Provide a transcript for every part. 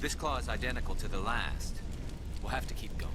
This claw is identical to the last. We'll have to keep going.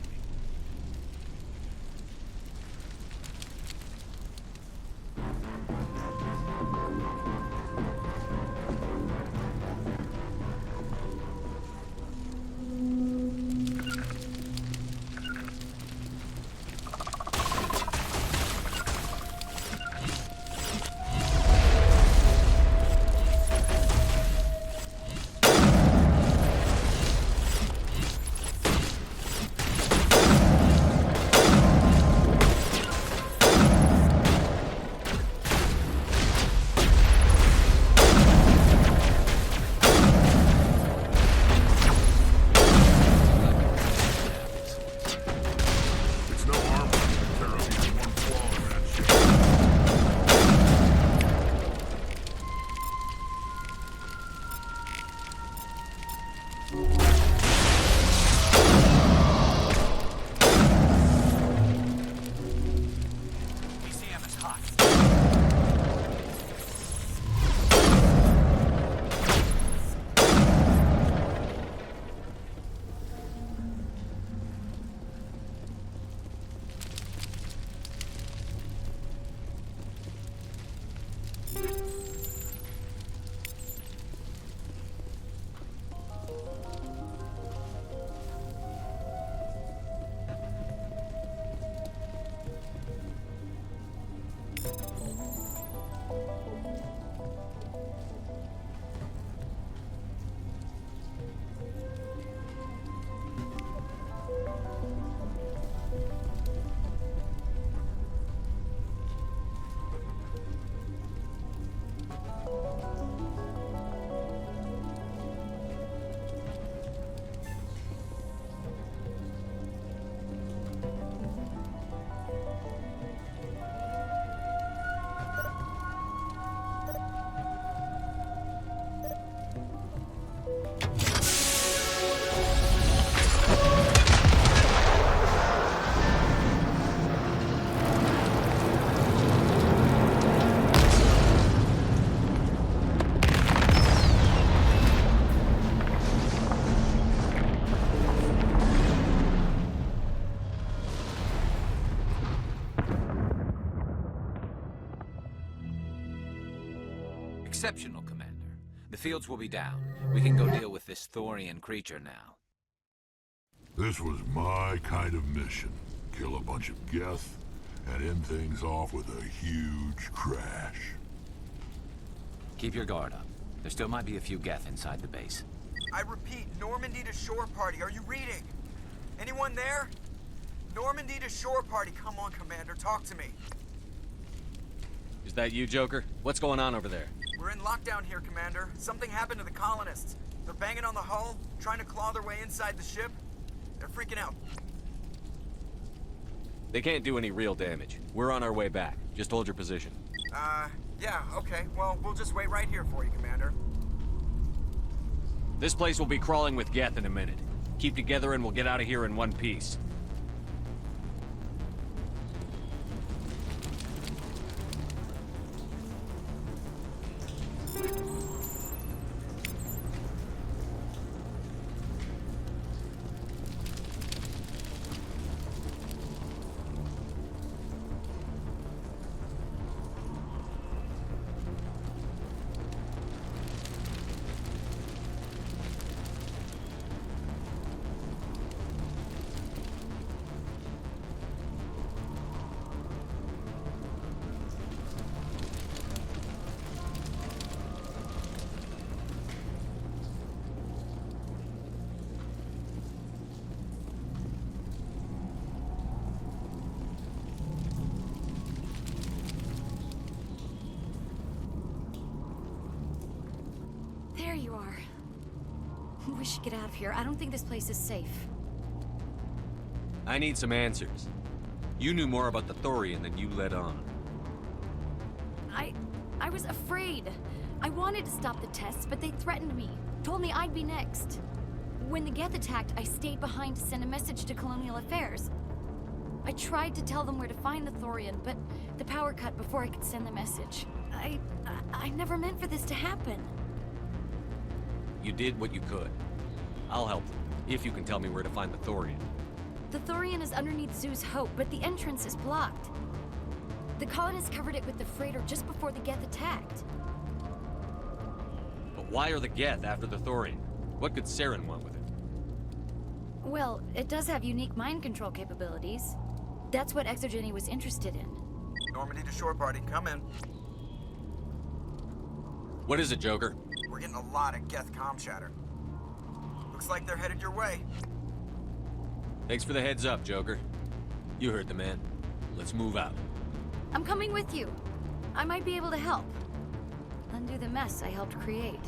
Exceptional, Commander. The fields will be down. We can go deal with this Thorian creature now. This was my kind of mission. Kill a bunch of Geth, and end things off with a huge crash. Keep your guard up. There still might be a few Geth inside the base. I repeat, Normandy to shore party. Are you reading? Anyone there? Normandy to shore party. Come on, Commander, talk to me. Is that you, Joker? What's going on over there? We're in lockdown here, Commander. Something happened to the colonists. They're banging on the hull, trying to claw their way inside the ship. They're freaking out. They can't do any real damage. We're on our way back. Just hold your position. Yeah, okay. Well, we'll just wait right here for you, Commander. This place will be crawling with Geth in a minute. Keep together and we'll get out of here in one piece. There you are. We should get out of here. I don't think this place is safe. I need some answers. You knew more about the Thorian than you let on. I was afraid. I wanted to stop the tests, but they threatened me. Told me I'd be next. When the Geth attacked, I stayed behind to send a message to Colonial Affairs. I tried to tell them where to find the Thorian, but the power cut before I could send the message. I never meant for this to happen. You did what you could. I'll help them, if you can tell me where to find the Thorian. The Thorian is underneath Zoo's Hope, but the entrance is blocked. The colonists covered it with the freighter just before the Geth attacked. But why are the Geth after the Thorian? What could Saren want with it? Well, it does have unique mind control capabilities. That's what ExoGeni was interested in. Normandy to shore party. Come in. What is it, Joker? We're getting a lot of Geth comm chatter. Looks like they're headed your way. Thanks for the heads up, Joker. You heard the man. Let's move out. I'm coming with you. I might be able to help. Undo the mess I helped create.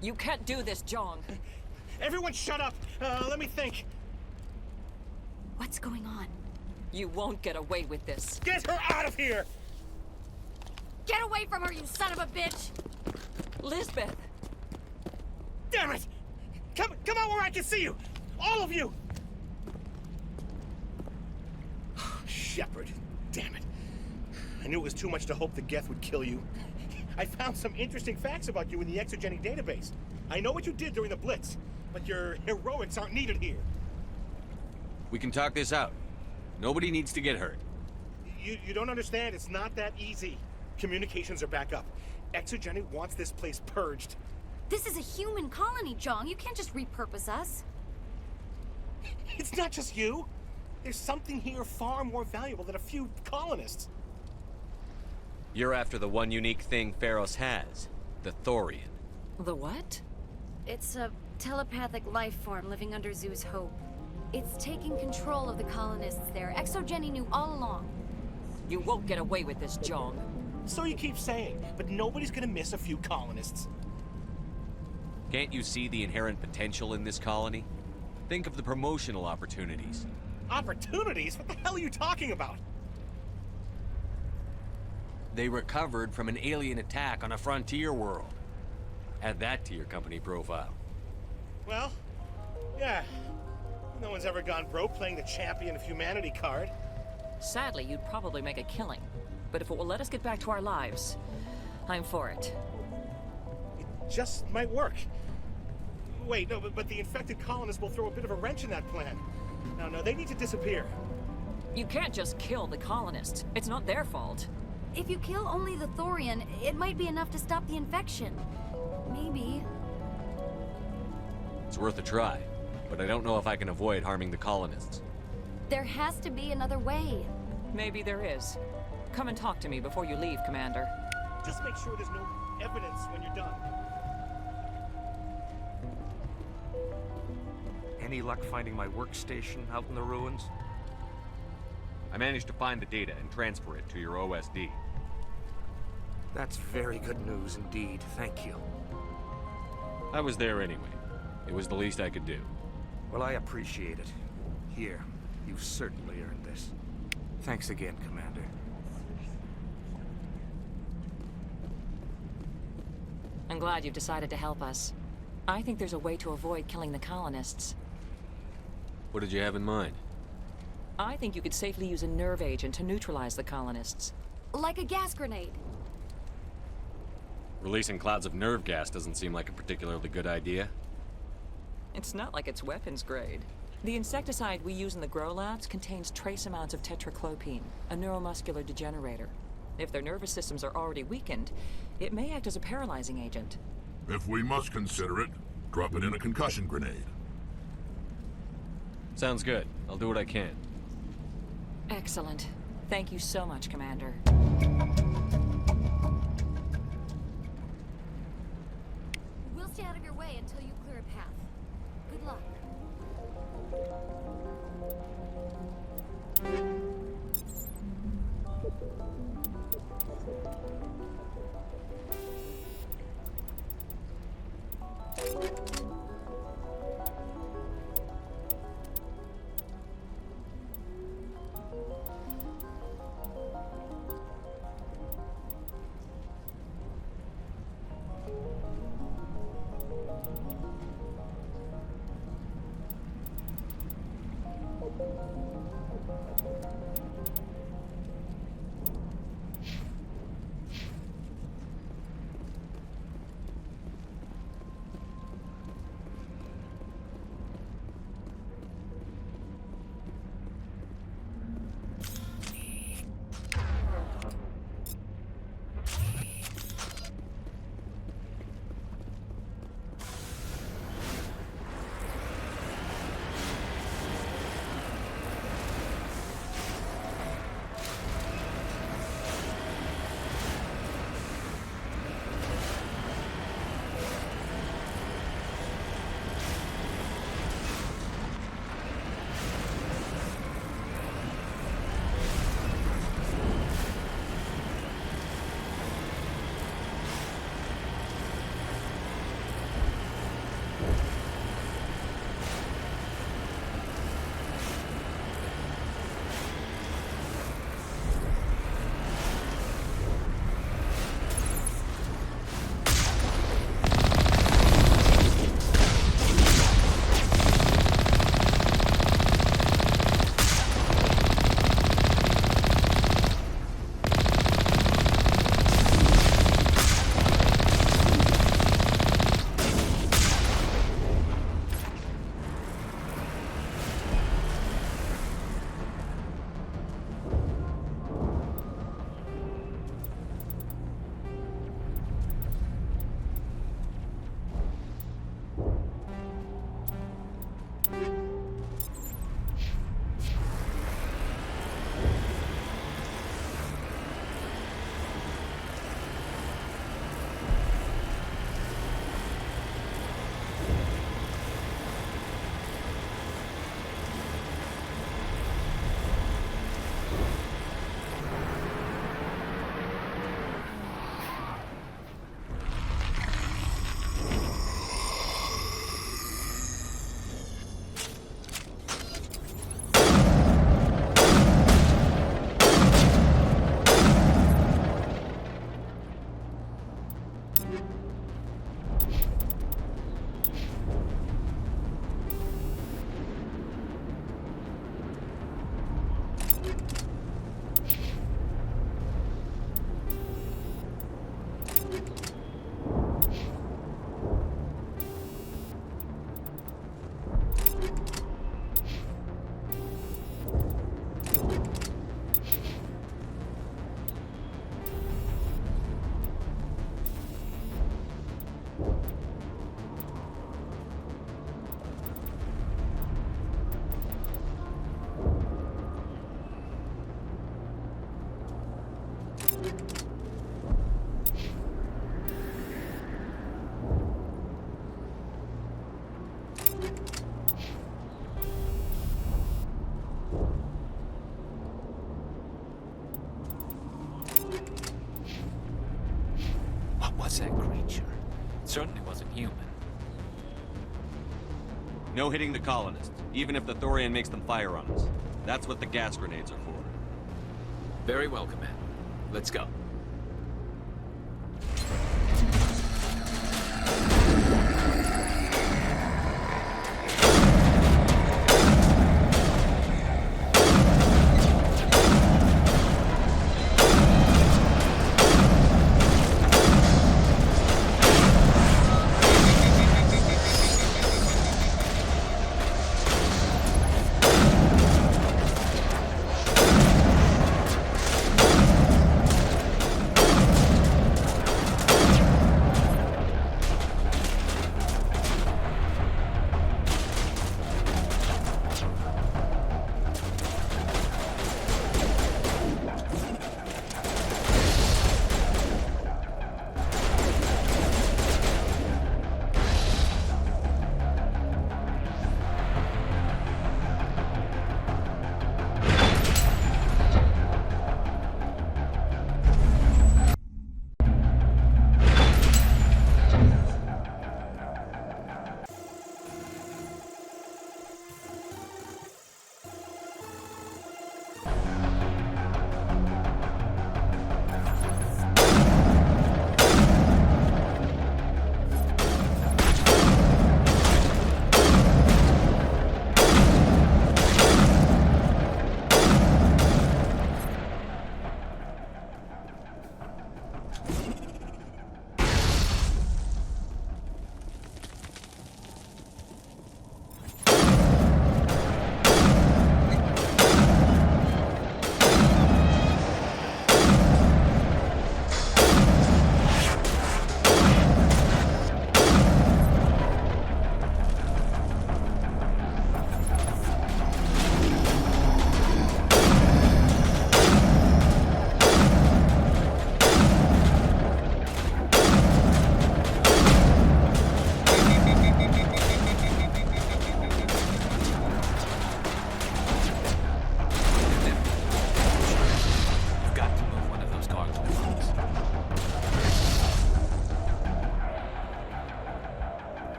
You can't do this, Jong. Everyone shut up! Let me think. What's going on? You won't get away with this. Get her out of here! Get away from her, you son of a bitch! Lisbeth! Damn it! Come out where I can see you! All of you! Shepard, damn it. I knew it was too much to hope the Geth would kill you. I found some interesting facts about you in the ExoGeni database. I know what you did during the Blitz, but your heroics aren't needed here. We can talk this out. Nobody needs to get hurt. You don't understand, it's not that easy. Communications are back up. ExoGeni wants this place purged. This is a human colony, Jong. You can't just repurpose us. It's not just you. There's something here far more valuable than a few colonists. You're after the one unique thing Pharos has, the Thorian. The what? It's a telepathic life form living under Zoo's hope. It's taking control of the colonists there. ExoGeni knew all along. You won't get away with this, Jong. So you keep saying, but nobody's gonna miss a few colonists. Can't you see the inherent potential in this colony? Think of the promotional opportunities. Opportunities? What the hell are you talking about? They recovered from an alien attack on a frontier world. Add that to your company profile. Well, yeah. No one's ever gone broke playing the champion of humanity card. Sadly, you'd probably make a killing. But if it will let us get back to our lives, I'm for it. It just might work. Wait, no, but the infected colonists will throw a bit of a wrench in that plan. No, they need to disappear. You can't just kill the colonists. It's not their fault. If you kill only the Thorian, it might be enough to stop the infection. Maybe. It's worth a try, but I don't know if I can avoid harming the colonists. There has to be another way. Maybe there is. Come and talk to me before you leave, Commander. Just make sure there's no evidence when you're done. Any luck finding my workstation out in the ruins? I managed to find the data and transfer it to your OSD. That's very good news indeed. Thank you. I was there anyway. It was the least I could do. Well, I appreciate it. Here, you've certainly earned this. Thanks again, Commander. I'm glad you've decided to help us. I think there's a way to avoid killing the colonists. What did you have in mind? I think you could safely use a nerve agent to neutralize the colonists. Like a gas grenade. Releasing clouds of nerve gas doesn't seem like a particularly good idea. It's not like it's weapons grade. The insecticide we use in the grow labs contains trace amounts of tetraclopine, a neuromuscular degenerator. If their nervous systems are already weakened, it may act as a paralyzing agent. If we must consider it, drop it in a concussion grenade. Sounds good. I'll do what I can. Excellent. Thank you so much, Commander. We'll stay out of your way until you clear a path. Good luck. was that creature? It certainly wasn't human. No hitting the colonists, even if the Thorian makes them fire on us. That's what the gas grenades are for. Very well, Commander. Let's go.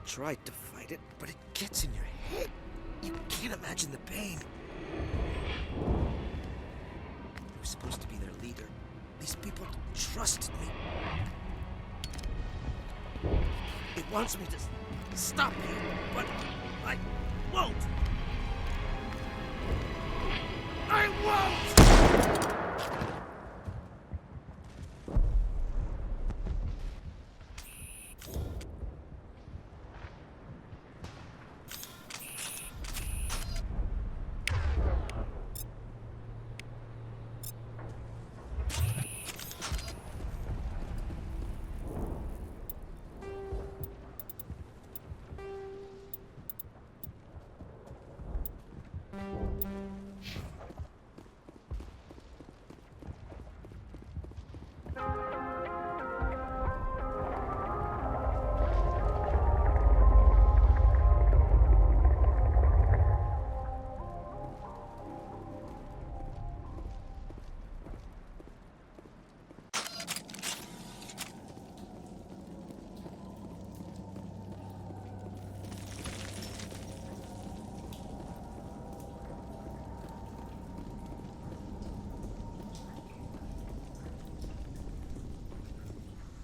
tried to fight it, but it gets in your head. You can't imagine the pain. I was supposed to be their leader. These people trusted me. It wants me to stop you, but I won't. I won't!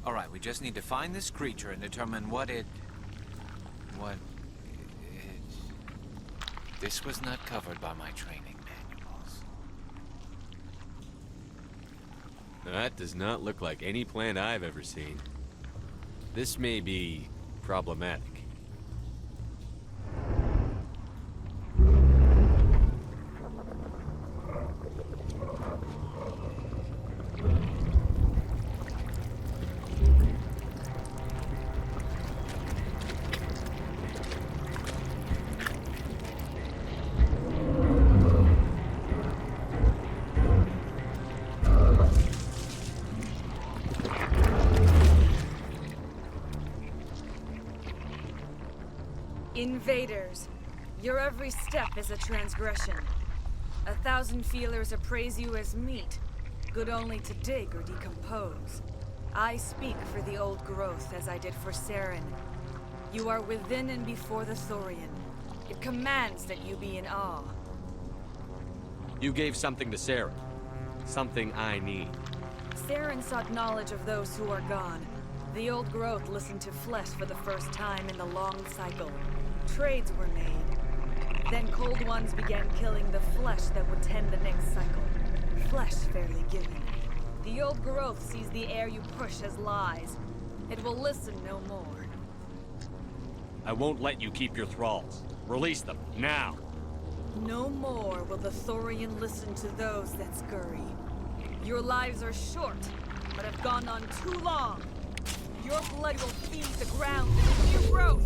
Alright, we just need to find this creature and determine what it... This was not covered by my training manuals. That does not look like any plant I've ever seen. This may be problematic. Invaders, your every step is a transgression. 1,000 feelers appraise you as meat, good only to dig or decompose. I speak for the old growth as I did for Saren. You are within and before the Thorian. It commands that you be in awe. You gave something to Saren. Something I need. Saren sought knowledge of those who are gone. The old growth listened to flesh for the first time in the long cycle. Trades were made. Then cold ones began killing the flesh that would tend the next cycle. Flesh fairly given. The old growth sees the air you push as lies. It will listen no more. I won't let you keep your thralls. Release them, now! No more will the Thorian listen to those that scurry. Your lives are short, but have gone on too long. Your blood will feed the ground and your growth.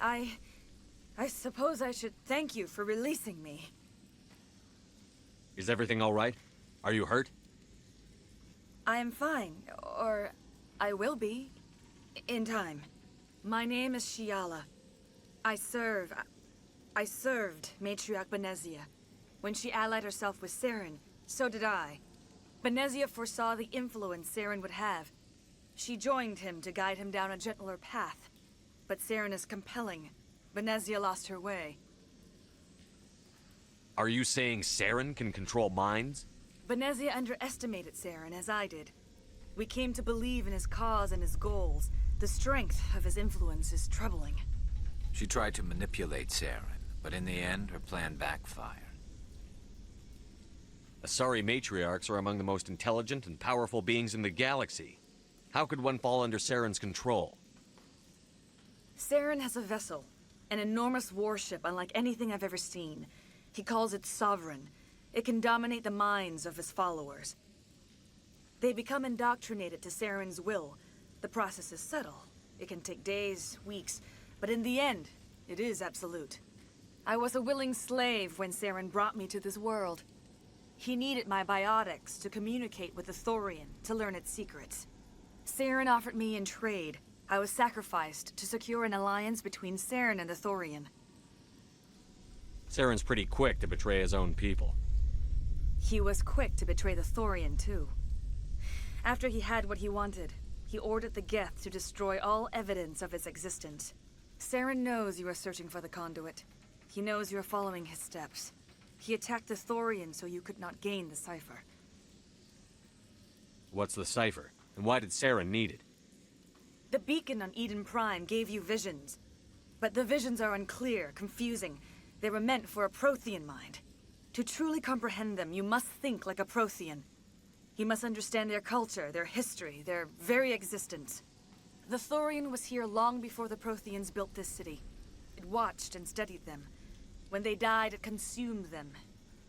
I suppose I should thank you for releasing me. Is everything all right? Are you hurt? I am fine, or I will be, in time. My name is Shiala. I served Matriarch Benezia. When she allied herself with Saren, so did I. Benezia foresaw the influence Saren would have. She joined him to guide him down a gentler path. But Saren is compelling. Benezia lost her way. Are you saying Saren can control minds? Benezia underestimated Saren, as I did. We came to believe in his cause and his goals. The strength of his influence is troubling. She tried to manipulate Saren, but in the end, her plan backfired. Asari matriarchs are among the most intelligent and powerful beings in the galaxy. How could one fall under Saren's control? Saren has a vessel, an enormous warship unlike anything I've ever seen. He calls it Sovereign. It can dominate the minds of his followers. They become indoctrinated to Saren's will. The process is subtle. It can take days, weeks, but in the end, it is absolute. I was a willing slave when Saren brought me to this world. He needed my biotics to communicate with the Thorian, to learn its secrets. Saren offered me in trade. I was sacrificed to secure an alliance between Saren and the Thorian. Saren's pretty quick to betray his own people. He was quick to betray the Thorian, too. After he had what he wanted, he ordered the Geth to destroy all evidence of its existence. Saren knows you are searching for the conduit. He knows you are following his steps. He attacked the Thorian so you could not gain the cipher. What's the cipher? And why did Saren need it? The beacon on Eden Prime gave you visions. But the visions are unclear, confusing. They were meant for a Prothean mind. To truly comprehend them, you must think like a Prothean. You must understand their culture, their history, their very existence. The Thorian was here long before the Protheans built this city. It watched and studied them. When they died, it consumed them.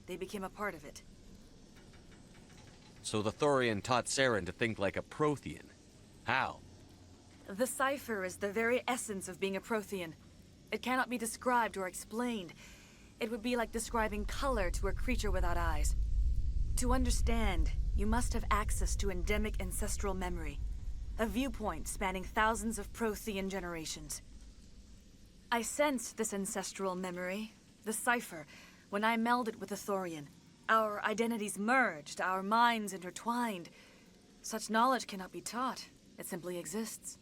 They became a part of it. So the Thorian taught Saren to think like a Prothean. How? The cipher is the very essence of being a Prothean. It cannot be described or explained. It would be like describing color to a creature without eyes. To understand, you must have access to endemic ancestral memory. A viewpoint spanning thousands of Prothean generations. I sensed this ancestral memory, the cipher, when I melded with the Thorian. Our identities merged, our minds intertwined. Such knowledge cannot be taught. It simply exists.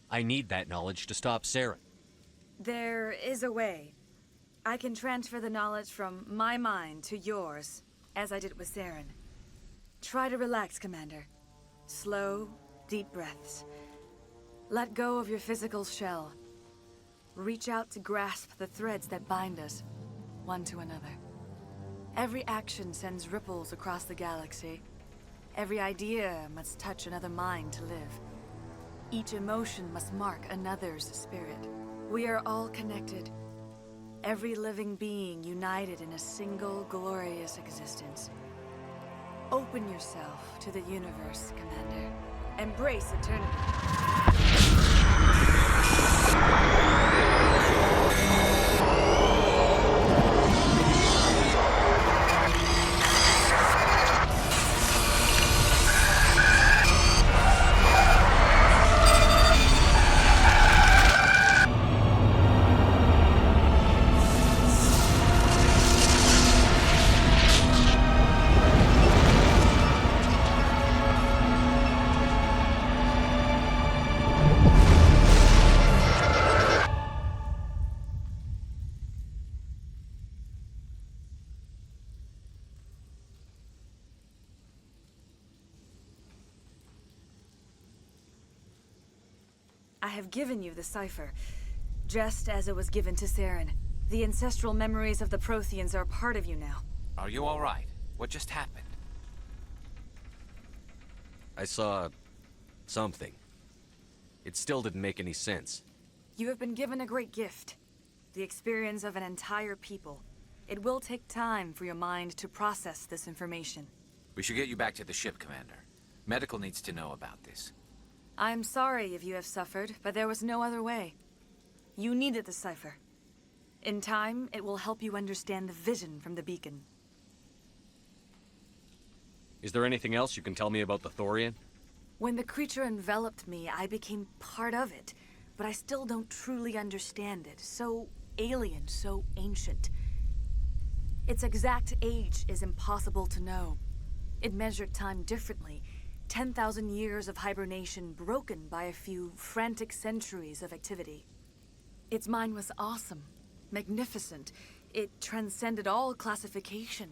I need that knowledge to stop Saren. There is a way. I can transfer the knowledge from my mind to yours, as I did with Saren. Try to relax, Commander. Slow, deep breaths. Let go of your physical shell. Reach out to grasp the threads that bind us, one to another. Every action sends ripples across the galaxy. Every idea must touch another mind to live. Each emotion must mark another's spirit. We are all connected. Every living being united in a single glorious existence. Open yourself to the universe, Commander. Embrace eternity. I have given you the cipher, just as it was given to Saren. The ancestral memories of the Protheans are a part of you now. Are you all right? What just happened? I saw... something. It still didn't make any sense. You have been given a great gift. The experience of an entire people. It will take time for your mind to process this information. We should get you back to the ship, Commander. Medical needs to know about this. I'm sorry if you have suffered, but there was no other way. You needed the cipher. In time, it will help you understand the vision from the beacon. Is there anything else you can tell me about the Thorian? When the creature enveloped me, I became part of it, but I still don't truly understand it. So alien, so ancient. Its exact age is impossible to know. It measured time differently. 10,000 years of hibernation broken by a few frantic centuries of activity. Its mind was awesome, magnificent. It transcended all classification.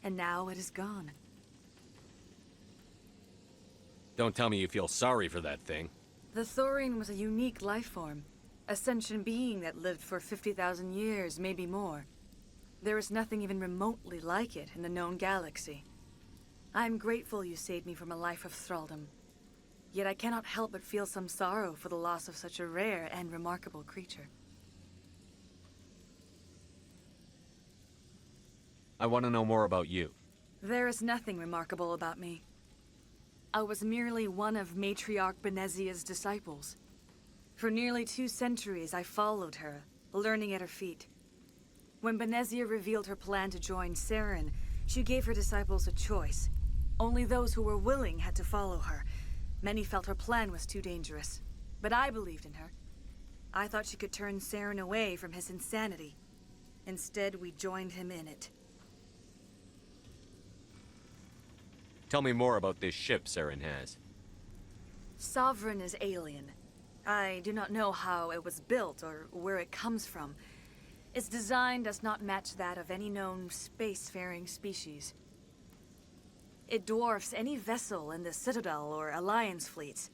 And now it is gone. Don't tell me you feel sorry for that thing. The Thorian was a unique life form. A sentient being that lived for 50,000 years, maybe more. There is nothing even remotely like it in the known galaxy. I'm grateful you saved me from a life of thraldom. Yet I cannot help but feel some sorrow for the loss of such a rare and remarkable creature. I want to know more about you. There is nothing remarkable about me. I was merely one of Matriarch Benezia's disciples. For nearly 2 centuries, I followed her, learning at her feet. When Benezia revealed her plan to join Saren, she gave her disciples a choice. Only those who were willing had to follow her. Many felt her plan was too dangerous, but I believed in her. I thought she could turn Saren away from his insanity. Instead, we joined him in it. Tell me more about this ship Saren has. Sovereign is alien. I do not know how it was built or where it comes from. Its design does not match that of any known spacefaring species. It dwarfs any vessel in the Citadel or Alliance fleets.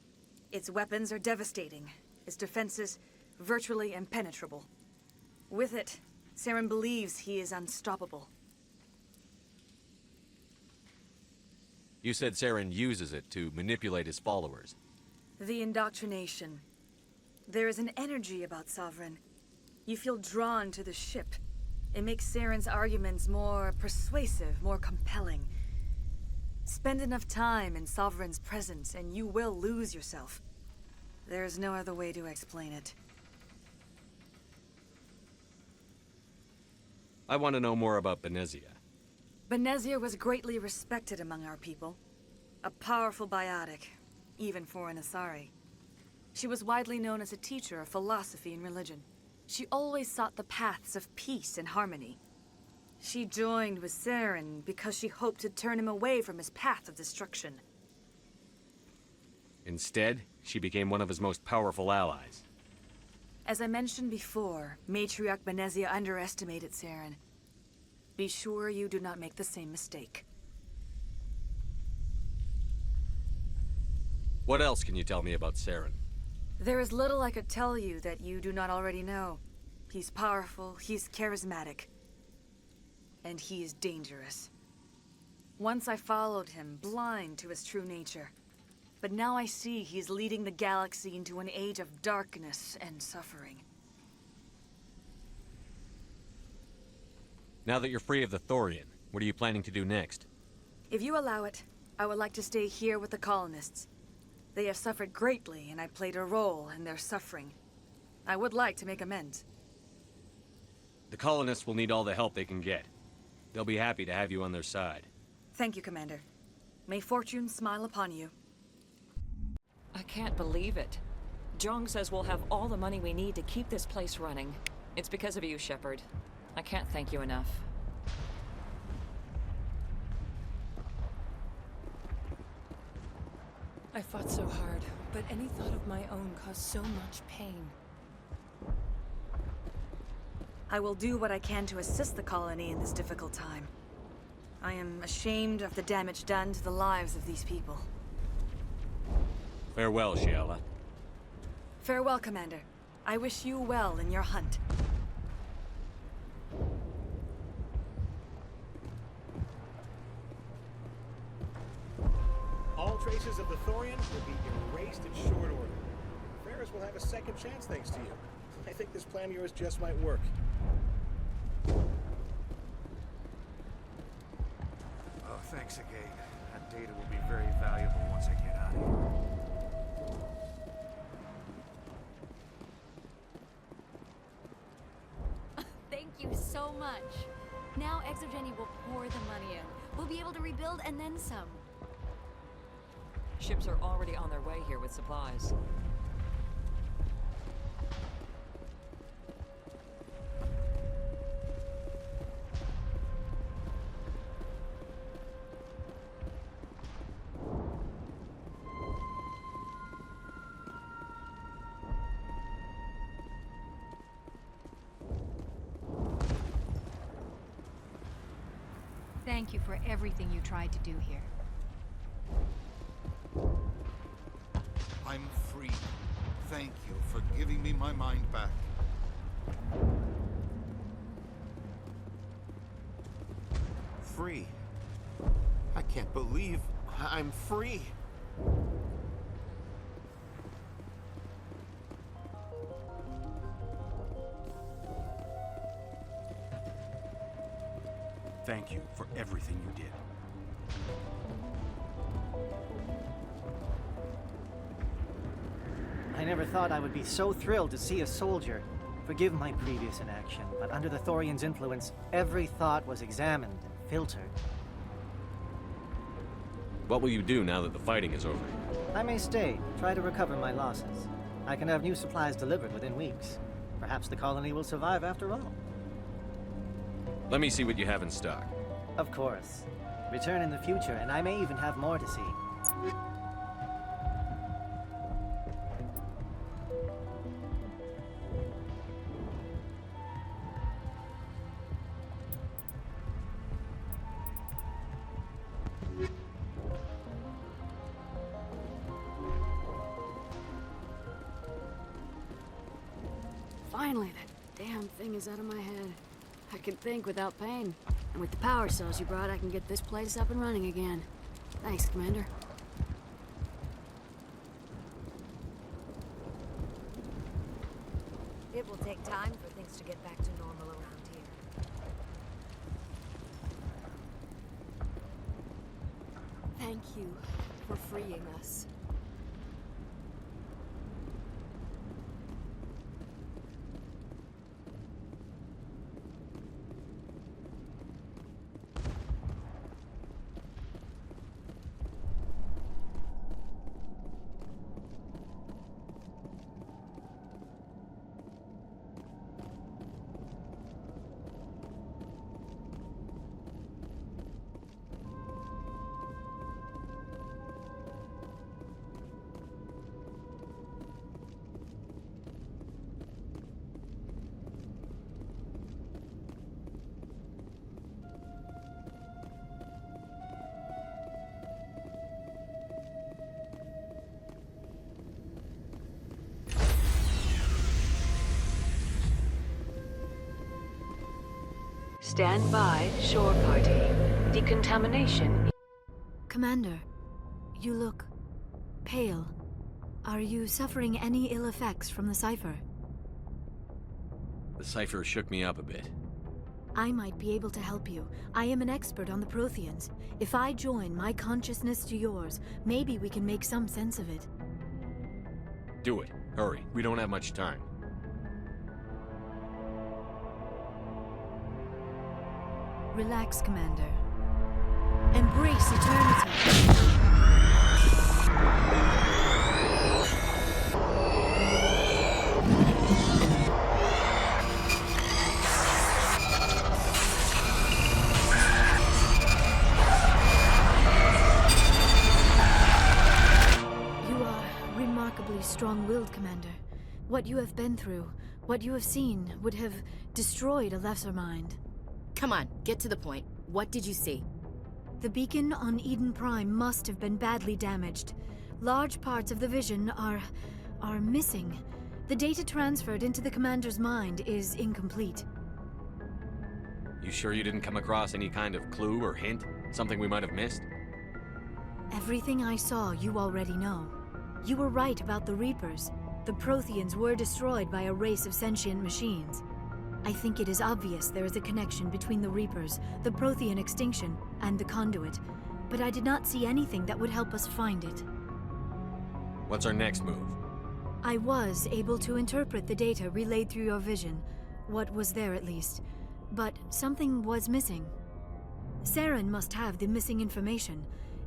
Its weapons are devastating, its defenses virtually impenetrable. With it, Saren believes he is unstoppable. You said Saren uses it to manipulate his followers. The indoctrination. There is an energy about Sovereign. You feel drawn to the ship. It makes Saren's arguments more persuasive, more compelling. Spend enough time in Sovereign's presence and you will lose yourself. There is no other way to explain it. I want to know more about Benezia. Benezia was greatly respected among our people. A powerful biotic, even for an Asari. She was widely known as a teacher of philosophy and religion. She always sought the paths of peace and harmony. She joined with Saren because she hoped to turn him away from his path of destruction. Instead, she became one of his most powerful allies. As I mentioned before, Matriarch Benezia underestimated Saren. Be sure you do not make the same mistake. What else can you tell me about Saren? There is little I could tell you that you do not already know. He's powerful, he's charismatic, and he is dangerous. Once I followed him, blind to his true nature. But now I see he's leading the galaxy into an age of darkness and suffering. Now that you're free of the Thorian, what are you planning to do next? If you allow it, I would like to stay here with the colonists. They have suffered greatly, and I played a role in their suffering. I would like to make amends. The colonists will need all the help they can get. They'll be happy to have you on their side. Thank you, Commander. May fortune smile upon you. I can't believe it. Jong says we'll have all the money we need to keep this place running. It's because of you, Shepard. I can't thank you enough. I fought so hard, but any thought of my own caused so much pain. I will do what I can to assist the colony in this difficult time. I am ashamed of the damage done to the lives of these people. Farewell, Shiala. Farewell, Commander. I wish you well in your hunt. All traces of the Thorian will be erased in short order. Ferris will have a second chance thanks to you. I think this plan of yours just might work. Oh, thanks again. That data will be very valuable once I get out of here. you so much. Now ExoGeni will pour the money in. We'll be able to rebuild and then some. Ships are already on their way here with supplies. Thank you for everything you tried to do here. I'm free. Thank you for giving me my mind back. Free? I can't believe I'm free. Thank you for everything you did. I never thought I would be so thrilled to see a soldier. Forgive my previous inaction, but under the Thorian's influence, every thought was examined and filtered. What will you do now that the fighting is over? I may stay, try to recover my losses. I can have new supplies delivered within weeks. Perhaps the colony will survive after all. Let me see what you have in stock. Of course. Return in the future, and I may even have more to see. Finally, that damn thing is out of my head. I can think without pain. And with the power cells you brought, I can get this place up and running again. Thanks, Commander. It will take time for things to get back to normal around here. Thank you for freeing us. Stand by, shore party. Decontamination. Commander, you look pale. Are you suffering any ill effects from the cipher? The cipher shook me up a bit. I might be able to help you. I am an expert on the Protheans. If I join my consciousness to yours, maybe we can make some sense of it. Do it. Hurry. We don't have much time. Relax, Commander. Embrace eternity. You are remarkably strong-willed, Commander. What you have been through, what you have seen, would have destroyed a lesser mind. Come on, get to the point. What did you see? The beacon on Eden Prime must have been badly damaged. Large parts of the vision are missing. The data transferred into the commander's mind is incomplete. You sure you didn't come across any kind of clue or hint? Something we might have missed? Everything I saw, you already know. You were right about the Reapers. The Protheans were destroyed by a race of sentient machines. I think it is obvious there is a connection between the Reapers, the Prothean extinction, and the Conduit, but I did not see anything that would help us find it. What's our next move? I was able to interpret the data relayed through your vision, what was there at least. But something was missing. Saren must have the missing information.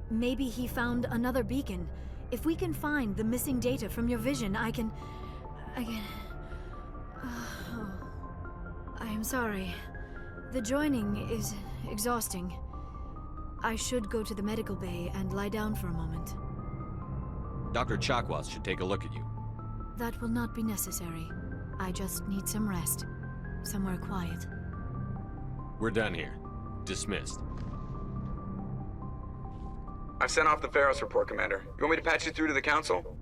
Maybe he found another beacon. If we can find the missing data from your vision, I can... Oh. I am sorry. The joining is exhausting. I should go to the medical bay and lie down for a moment. Dr. Chakwas should take a look at you. That will not be necessary. I just need some rest. Somewhere quiet. We're done here. Dismissed. I've sent off the Pharos report, Commander. You want me to patch you through to the Council?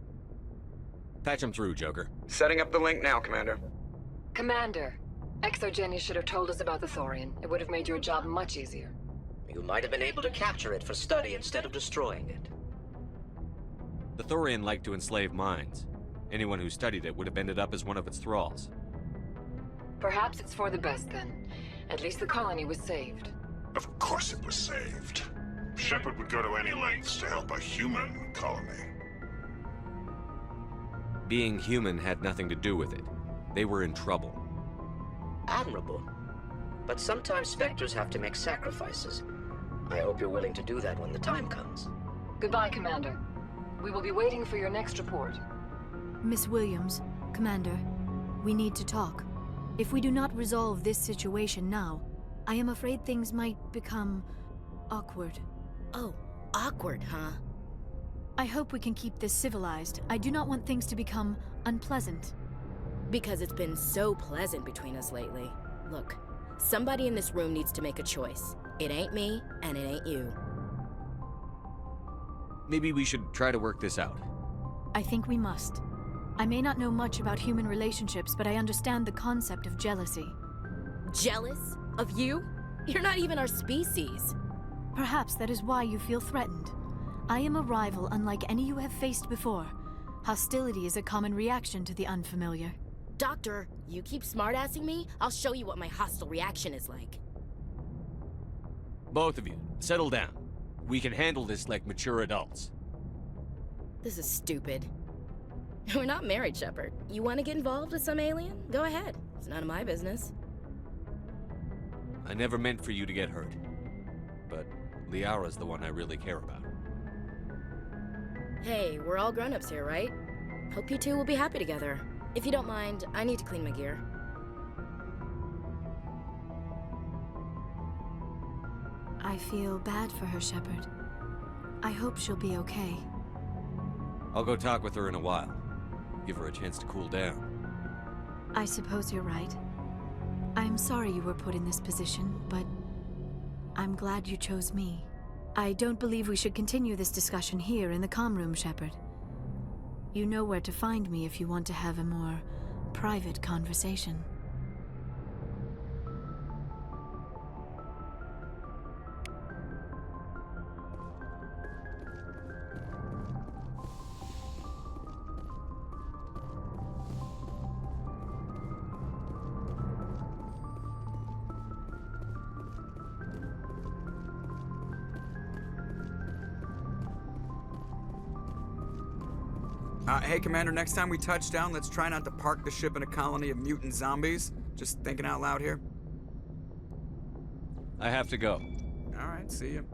Patch him through, Joker. Setting up the link now, Commander. Commander, ExoGeni should have told us about the Thorian. It would have made your job much easier. You might have been able to capture it for study instead of destroying it. The Thorian liked to enslave minds. Anyone who studied it would have ended up as one of its thralls. Perhaps it's for the best then. At least the colony was saved. Of course it was saved. Shepard would go to any lengths to help a human colony. Being human had nothing to do with it. They were in trouble. Admirable. But sometimes Spectres have to make sacrifices. I hope you're willing to do that when the time comes. Goodbye, Commander. We will be waiting for your next report. Miss Williams, Commander, we need to talk. If we do not resolve this situation now, I am afraid things might become awkward. Oh, awkward, huh? I hope we can keep this civilized. I do not want things to become unpleasant. Because it's been so pleasant between us lately. Look, somebody in this room needs to make a choice. It ain't me, and it ain't you. Maybe we should try to work this out. I think we must. I may not know much about human relationships, but I understand the concept of jealousy. Jealous? Of you? You're not even our species. Perhaps that is why you feel threatened. I am a rival unlike any you have faced before. Hostility is a common reaction to the unfamiliar. Doctor, you keep smartassing me, I'll show you what my hostile reaction is like. Both of you, settle down. We can handle this like mature adults. This is stupid. We're not married, Shepard. You want to get involved with some alien? Go ahead. It's none of my business. I never meant for you to get hurt. But Liara's the one I really care about. Hey, we're all grown-ups here, right? Hope you two will be happy together. If you don't mind, I need to clean my gear. I feel bad for her, Shepard. I hope she'll be okay. I'll go talk with her in a while. Give her a chance to cool down. I suppose you're right. I'm sorry you were put in this position, but I'm glad you chose me. I don't believe we should continue this discussion here in the comm room, Shepard. You know where to find me if you want to have a more private conversation. Hey, Commander, next time we touch down, let's try not to park the ship in a colony of mutant zombies. Just thinking out loud here. I have to go. All right, see you.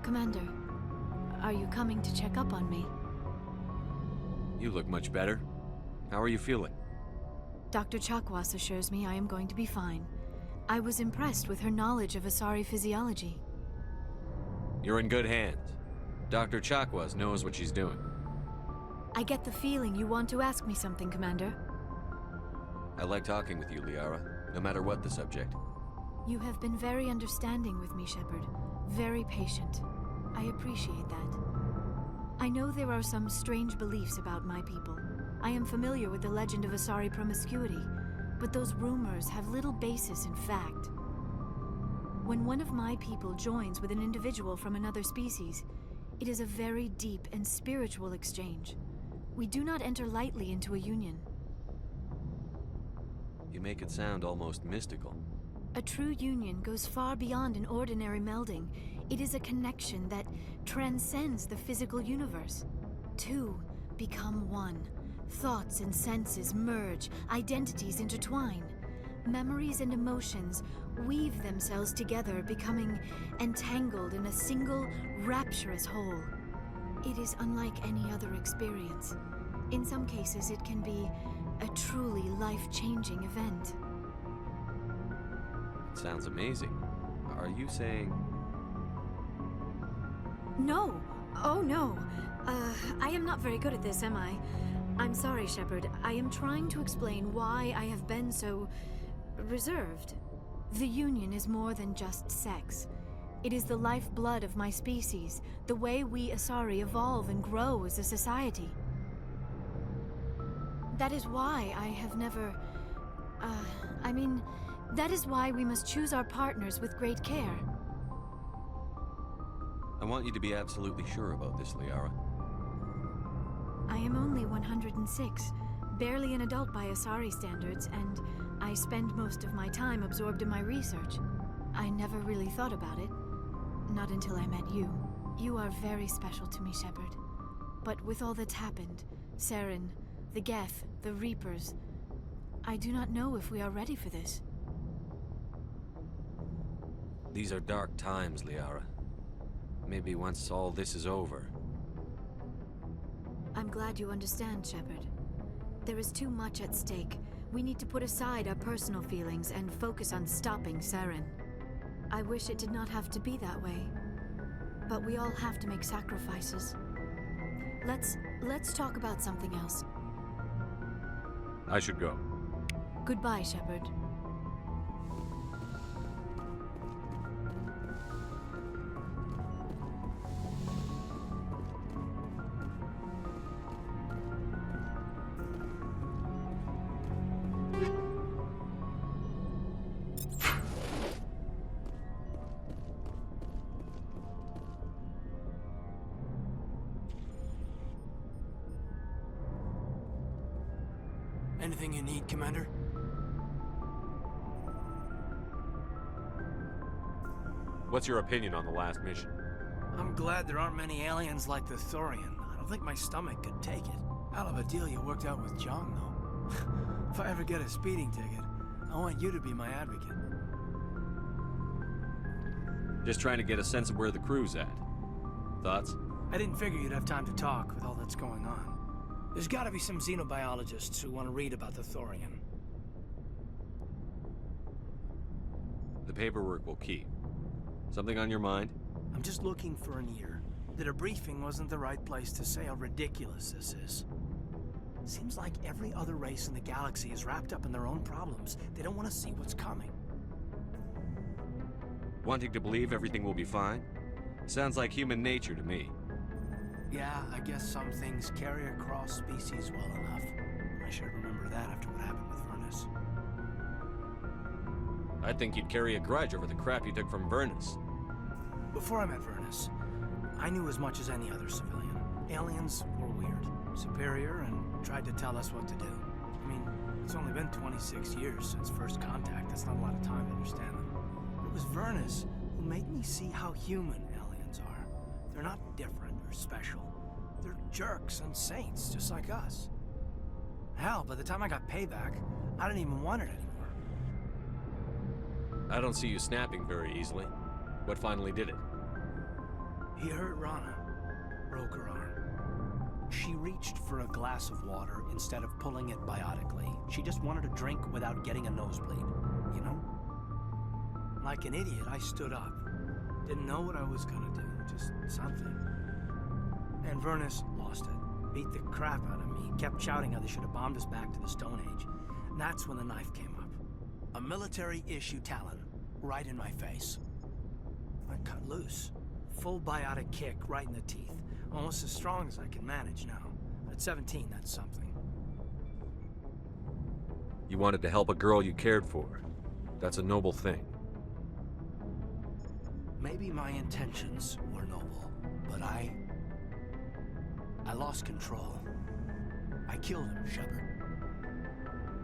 Commander, are you coming to check up on me? You look much better. How are you feeling? Dr. Chakwas assures me I am going to be fine. I was impressed with her knowledge of Asari physiology. You're in good hands. Dr. Chakwas knows what she's doing. I get the feeling you want to ask me something, Commander. I like talking with you, Liara, no matter what the subject. You have been very understanding with me, Shepard. Very patient. I appreciate that. I know there are some strange beliefs about my people. I am familiar with the legend of Asari promiscuity, but those rumors have little basis in fact. When one of my people joins with an individual from another species, it is a very deep and spiritual exchange. We do not enter lightly into a union. You make it sound almost mystical. A true union goes far beyond an ordinary melding. It is a connection that transcends the physical universe. Two become one. Thoughts and senses merge, identities intertwine. Memories and emotions weave themselves together, becoming entangled in a single, rapturous whole. It is unlike any other experience. In some cases, it can be a truly life-changing event. It sounds amazing. Are you saying... No! Oh no! I am not very good at this, am I? I'm sorry, Shepard. I am trying to explain why I have been so... reserved. The Union is more than just sex. It is the lifeblood of my species, the way we Asari evolve and grow as a society. That is why I have never... that is why we must choose our partners with great care. I want you to be absolutely sure about this, Liara. I am only 106, barely an adult by Asari standards, and I spend most of my time absorbed in my research. I never really thought about it. Not until I met you. You are very special to me, Shepard. But with all that's happened, Saren, the Geth, the Reapers, I do not know if we are ready for this. These are dark times, Liara. Maybe once all this is over. I'm glad you understand, Shepard. There is too much at stake. We need to put aside our personal feelings and focus on stopping Saren. I wish it did not have to be that way. But we all have to make sacrifices. Let's talk about something else. I should go. Goodbye, Shepard. Anything you need, Commander? What's your opinion on the last mission? I'm glad there aren't many aliens like the Thorian. I don't think my stomach could take it. Hell of a deal you worked out with John, though. If I ever get a speeding ticket, I want you to be my advocate. Just trying to get a sense of where the crew's at. Thoughts? I didn't figure you'd have time to talk with all that's going on. There's gotta be some xenobiologists who want to read about the Thorian. The paperwork will keep. Something on your mind? I'm just looking for an ear. The debriefing wasn't the right place to say how ridiculous this is. Seems like every other race in the galaxy is wrapped up in their own problems. They don't want to see what's coming. Wanting to believe everything will be fine? Sounds like human nature to me. Yeah, I guess some things carry across species well enough. I should remember that after what happened with Vernus. I'd think you'd carry a grudge over the crap you took from Vernus. Before I met Vernus, I knew as much as any other civilian. Aliens were weird, superior, and tried to tell us what to do. I mean, it's only been 26 years since first contact. That's not a lot of time to understand them. It was Vernus who made me see how human aliens are. They're not different or special. They're jerks and saints, just like us. Hell, by the time I got payback, I didn't even want it anymore. I don't see you snapping very easily. What finally did it? He hurt Rana. Broke her arm. She reached for a glass of water instead of pulling it biotically. She just wanted a drink without getting a nosebleed, you know? Like an idiot, I stood up. Didn't know what I was gonna do, just something. And Vernus lost it. Beat the crap out of me. Kept shouting how they should have bombed us back to the Stone Age. And that's when the knife came up. A military-issue talon, right in my face. I cut loose. Full biotic kick right in the teeth. Almost as strong as I can manage now. At 17, that's something. You wanted to help a girl you cared for. That's a noble thing. Maybe my intentions were noble, but I lost control. I killed him, Shepard.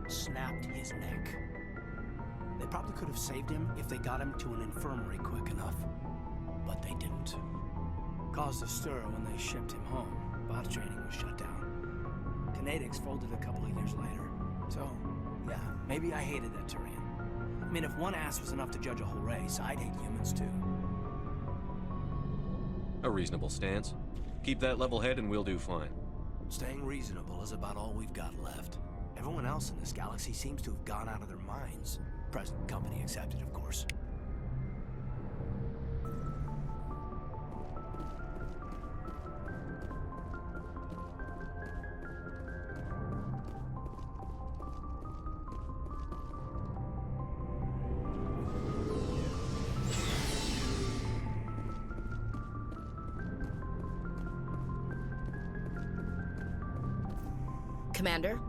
Snapped his neck. They probably could have saved him if they got him to an infirmary quick enough. But they didn't. Caused a stir when they shipped him home. Bot training was shut down. Kinetics folded a couple of years later. So, yeah, maybe I hated that Turian. I mean, if one ass was enough to judge a whole race, I'd hate humans too. A reasonable stance. Keep that level head and we'll do fine. Staying reasonable is about all we've got left. Everyone else in this galaxy seems to have gone out of their minds. Present company accepted, of course. Commander?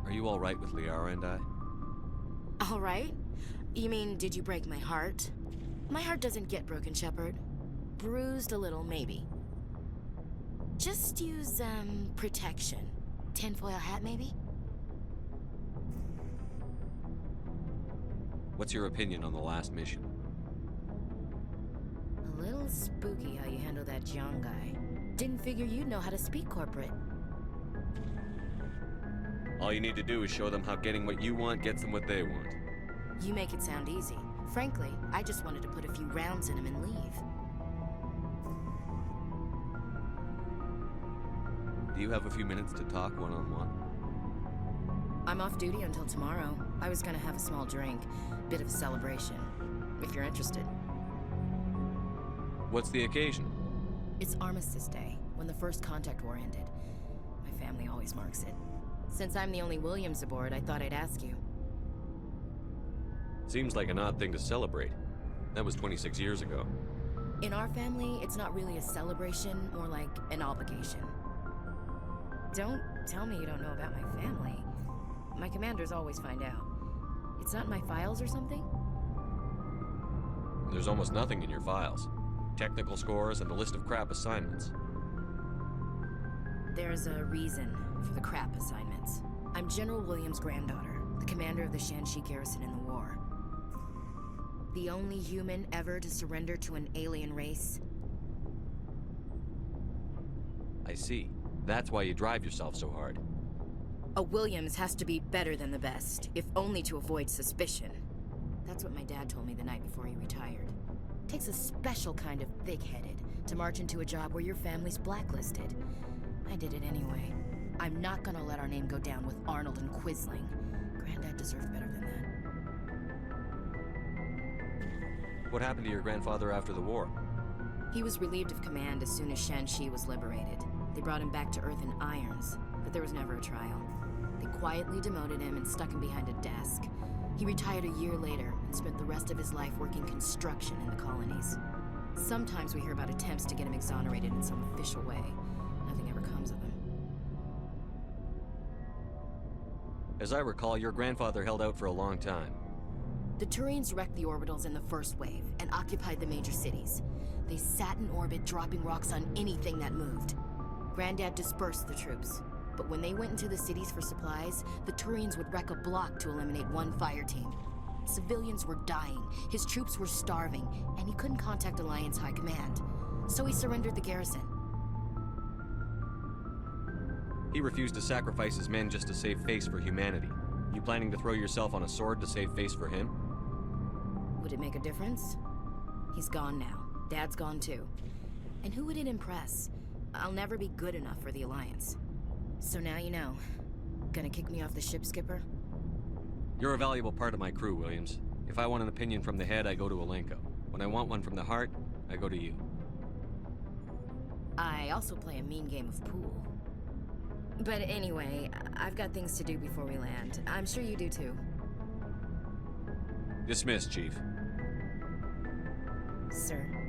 Are you all right with Liara and I? All right? You mean, did you break my heart? My heart doesn't get broken, Shepard. Bruised a little, maybe. Just use, protection. Tinfoil hat, maybe? What's your opinion on the last mission? A little spooky how you handle that young guy. Didn't figure you'd know how to speak corporate. All you need to do is show them how getting what you want gets them what they want. You make it sound easy. Frankly, I just wanted to put a few rounds in him and leave. Do you have a few minutes to talk one-on-one? I'm off duty until tomorrow. I was gonna have a small drink. Bit of a celebration. If you're interested. What's the occasion? It's Armistice Day, when the first contact war ended. My family always marks it. Since I'm the only Williams aboard, I thought I'd ask you. Seems like an odd thing to celebrate. That was 26 years ago. In our family, it's not really a celebration, more like an obligation. Don't tell me you don't know about my family. My commanders always find out. It's not in my files or something? There's almost nothing in your files. Technical scores and a list of crap assignments. There's a reason for the crap assignments. I'm General Williams' granddaughter, the commander of the Shanxi garrison in the war. The only human ever to surrender to an alien race. I see. That's why you drive yourself so hard. A Williams has to be better than the best, if only to avoid suspicion. That's what my dad told me the night before he retired. Takes a special kind of thick-headed to march into a job where your family's blacklisted. I did it anyway. I'm not gonna let our name go down with Arnold and Quisling. Granddad deserved better than that. What happened to your grandfather after the war? He was relieved of command as soon as Shanxi was liberated. They brought him back to Earth in irons, but there was never a trial. They quietly demoted him and stuck him behind a desk. He retired a year later and spent the rest of his life working construction in the colonies. Sometimes we hear about attempts to get him exonerated in some official way. Nothing ever comes of him. As I recall, your grandfather held out for a long time. The Turians wrecked the orbitals in the first wave and occupied the major cities. They sat in orbit, dropping rocks on anything that moved. Granddad dispersed the troops. But when they went into the cities for supplies, the Turians would wreck a block to eliminate one fire team. Civilians were dying, his troops were starving, and he couldn't contact Alliance High Command. So he surrendered the garrison. He refused to sacrifice his men just to save face for humanity. You planning to throw yourself on a sword to save face for him? Would it make a difference? He's gone now. Dad's gone too. And who would it impress? I'll never be good enough for the Alliance. So now you know. Gonna kick me off the ship, Skipper? You're a valuable part of my crew, Williams. If I want an opinion from the head, I go to Alenko. When I want one from the heart, I go to you. I also play a mean game of pool. But anyway, I've got things to do before we land. I'm sure you do too. Dismissed, Chief. sir.